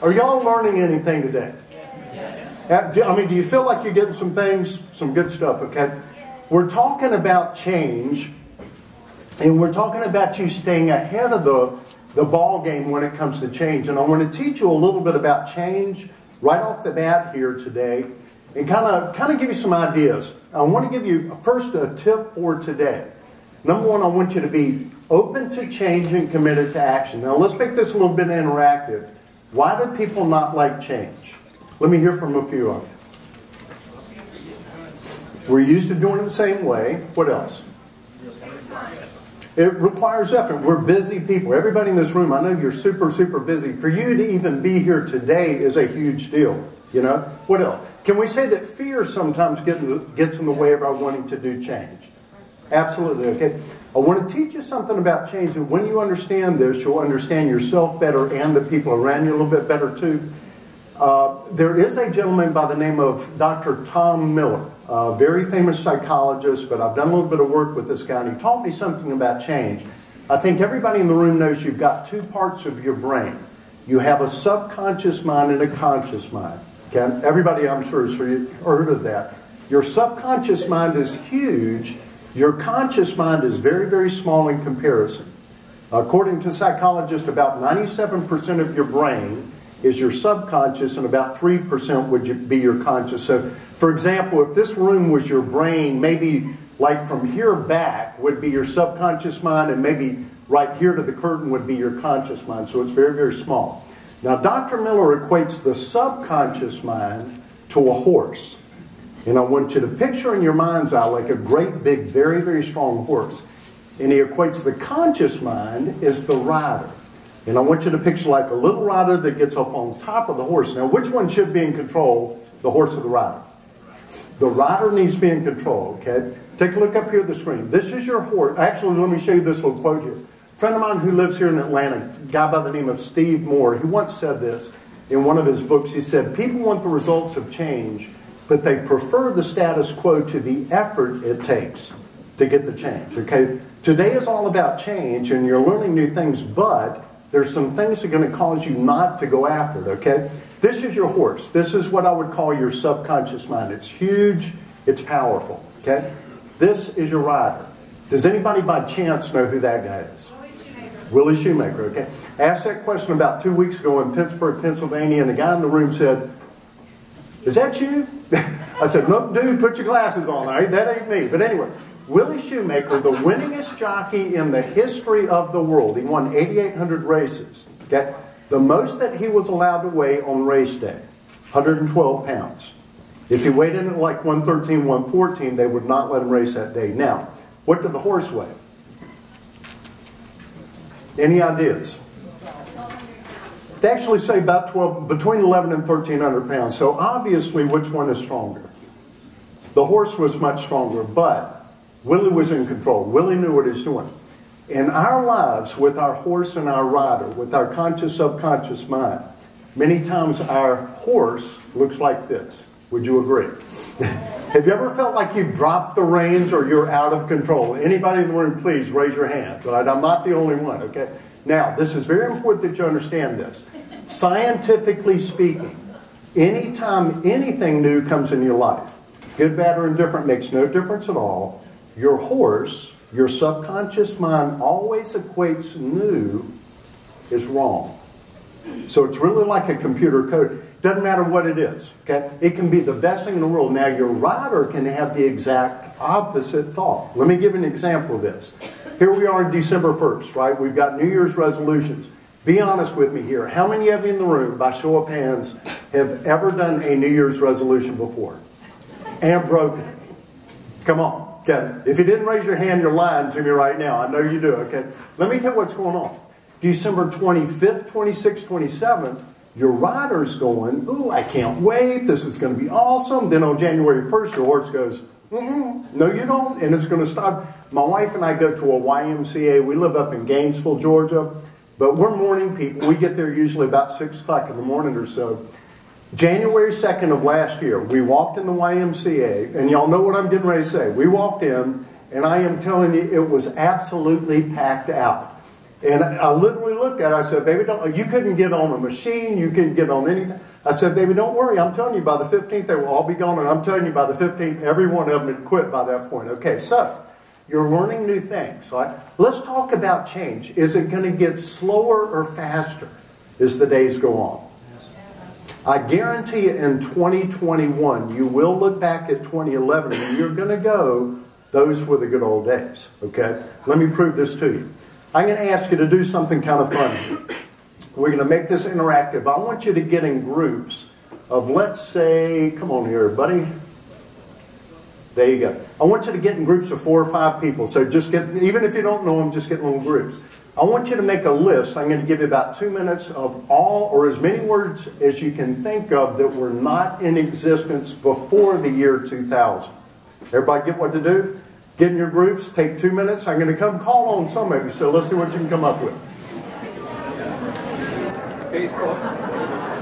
Are y'all learning anything today? I mean, do you feel like you're getting some things, some good stuff, okay? We're talking about change, and we're talking about you staying ahead of the ball game when it comes to change. And I want to teach you a little bit about change right off the bat here today, and kind of give you some ideas. I want to give you first a tip for today. Number one, I want you to be open to change and committed to action. Now let's make this a little bit interactive. Why do people not like change? Let me hear from a few of you. We're used to doing it the same way. What else? It requires effort. We're busy people. Everybody in this room, I know you're super, super busy. For you to even be here today is a huge deal. You know? What else? Can we say that fear sometimes gets in the way of our wanting to do change? Absolutely, okay? I want to teach you something about change, and when you understand this, you'll understand yourself better and the people around you a little bit better too. There is a gentleman by the name of Dr. Tom Miller, a very famous psychologist, but I've done a little bit of work with this guy, and he taught me something about change. I think everybody in the room knows you've got two parts of your brain. You have a subconscious mind and a conscious mind. Okay? Everybody, I'm sure, has heard of that. Your subconscious mind is huge. Your conscious mind is very, very small in comparison. According to psychologists, about 97% of your brain is your subconscious, and about 3% would be your conscious. So, for example, if this room was your brain, maybe like from here back would be your subconscious mind, and maybe right here to the curtain would be your conscious mind. So it's very, very small. Now, Dr. Miller equates the subconscious mind to a horse. And I want you to picture in your mind's eye like a great, big, very, very strong horse. And he equates the conscious mind as the rider. And I want you to picture like a little rider that gets up on top of the horse. Now, which one should be in control, the horse or the rider? The rider needs to be in control, okay? Take a look up here at the screen. This is your horse. Actually, let me show you this little quote here. A friend of mine who lives here in Atlanta, a guy by the name of Steve Moore, he once said this in one of his books. He said, people want the results of change, but they prefer the status quo to the effort it takes to get the change, okay? Today is all about change, and you're learning new things, but there's some things that are going to cause you not to go after it, okay? This is your horse. This is what I would call your subconscious mind. It's huge. It's powerful, okay? This is your rider. Does anybody by chance know who that guy is? Willie Shoemaker, okay? I asked that question about 2 weeks ago in Pittsburgh, Pennsylvania, and the guy in the room said, is that you? I said, nope, dude, put your glasses on. Right? That ain't me. But anyway, Willie Shoemaker, the winningest jockey in the history of the world. He won 8,800 races. Okay? The most that he was allowed to weigh on race day, 112 pounds. If he weighed in at like 113, 114, they would not let him race that day. Now, what did the horse weigh? Any ideas? They actually say about between 11 and 1,300 pounds. So obviously, which one is stronger? The horse was much stronger, but Willie was in control. Willie knew what he was doing. In our lives, with our horse and our rider, with our conscious, subconscious mind, many times our horse looks like this. Would you agree? Have you ever felt like you've dropped the reins or you're out of control? Anybody in the room, please raise your hand. Right? I'm not the only one, okay? Now, this is very important that you understand this. Scientifically speaking, anytime anything new comes in your life, good, bad, or indifferent, makes no difference at all, your horse, your subconscious mind always equates new as wrong. So it's really like a computer code. Doesn't matter what it is. Okay? It can be the best thing in the world. Now, your rider can have the exact opposite thought. Let me give an example of this. Here we are December 1st, right? We've got New Year's resolutions. Be honest with me here. How many of you in the room, by show of hands, have ever done a New Year's resolution before and broken it? Come on. Okay. If you didn't raise your hand, you're lying to me right now. I know you do, okay? Let me tell you what's going on. December 25th, 26th, 27th, your rider's going, ooh, I can't wait. This is going to be awesome. Then on January 1st, your horse goes, no, you don't. And it's going to stop. My wife and I go to a YMCA. We live up in Gainesville, Georgia. But we're morning people. We get there usually about 6 o'clock in the morning or so. January 2nd of last year, we walked in the YMCA. And y'all know what I'm getting ready to say. We walked in, and I am telling you, it was absolutely packed out. And I literally looked at it. I said, baby, you couldn't get on a machine. You couldn't get on anything. I said, baby, don't worry. I'm telling you, by the 15th, they will all be gone. And I'm telling you, by the 15th, every one of them had quit by that point. Okay, so you're learning new things. Right? Let's talk about change. Is it going to get slower or faster as the days go on? I guarantee you in 2021, you will look back at 2011 and you're going to go, those were the good old days. Okay? Let me prove this to you. I'm going to ask you to do something kind of fun. We're going to make this interactive. I want you to get in groups of, let's say, come on here, buddy. There you go. I want you to get in groups of 4 or 5 people. So just get, even if you don't know them, just get in little groups. I want you to make a list. I'm going to give you about 2 minutes of all or as many words as you can think of that were not in existence before the year 2000. Everybody get what to do? Get in your groups, take 2 minutes. I'm going to come call on some of you, so let's see what you can come up with. Facebook.